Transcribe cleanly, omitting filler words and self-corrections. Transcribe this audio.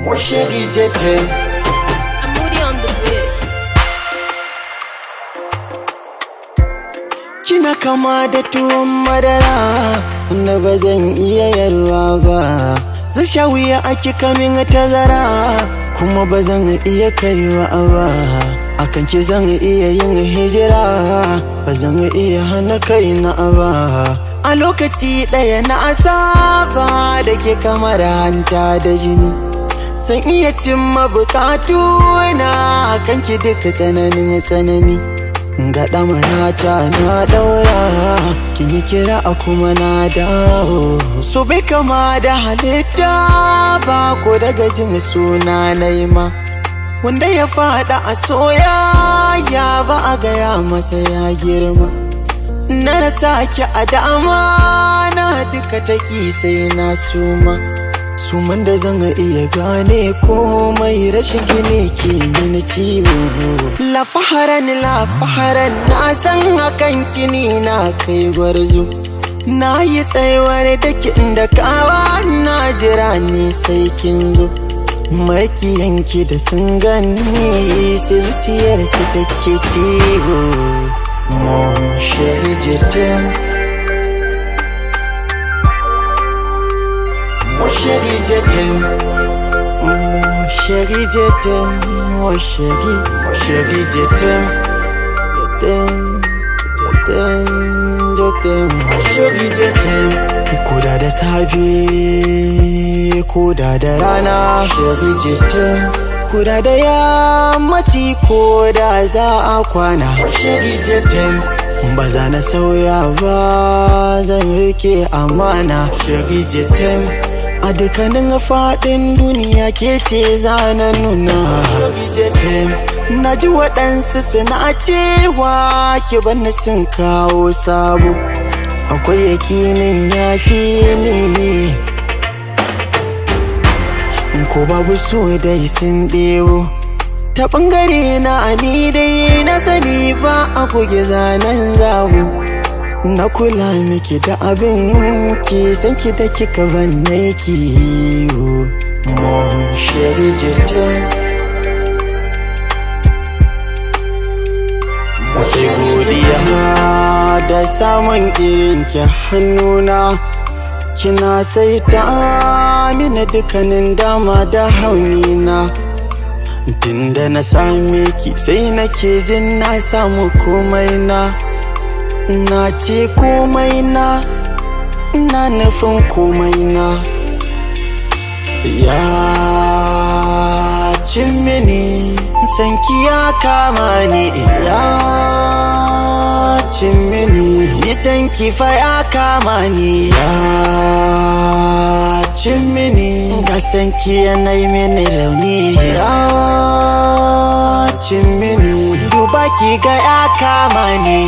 Moshegi Jete. I'm Moody on the beat. Kina kama da tuwon madara wanda ba zan iya yarwa ba. Zan sha wuya ake kamin tazara kuma ba zan iya kaiwa ba. Akan ki zan iya yin hijira, ba zan iya hana kaina ba. A lokaci ɗaya na asaba da ke kamar hanta da jini, san iya cimma bukatu na kanki duka tsananin tsanani. Ga ɗamarata na ɗaura, kin yi kira a kuma na dawo. So bai kama da halitta ba ko daga jin suna na yi ma. Wanda ya faɗa a soyayya ba a gaya masa ya girma. Na rasa ki a dama na duka taki sai na suma. Suman da zan iya gane komai rashin gine ke mini ciwo. Lafaharan na san hakan kini na kai gwarzo. Na yi tsayuwar da kin da kawa na jira ni sai kin zo. Makiyanki da sun gani sai zuciyar su take ciwo. Moshegi Jete. Moshegi Jete. Moshegi Jete. Moshegi Jete. Moshegi Jete. Koda da safe, koda da rana, Moshegi Jete. Koda da yammaci, koda za a kwana, Moshegi Jete. Ba za na sauya ba, zan rike amana, Moshegi Jete. A dukkanin faɗin duniya ke ce zana nuna, Moshegi Jete. Na ji waɗansu suna cewa ki bani sun kawo sabo, akwai yakinin ya fi ni. Ko babu so dai sun ɗewo ta ɓangare na ni dai na sani ba a goge zanen zabo. Na kula miki da abin ki san ki da kika banne kiwo. Moshegi Jete. Sai godiya da samun irin ki hannuna, kina saita mini dukkanin dama da haunina. Tunda na same ki sai nake jin na samu komai na. Na ce komai na, na nufin komai na. Ya cin mini sanki ya kama ni, ya cin mini nisan kifa ya kama ni, ya cin mini ga sanki yanayi mini rauni, ya cin mini duba ki ga ya kama ni.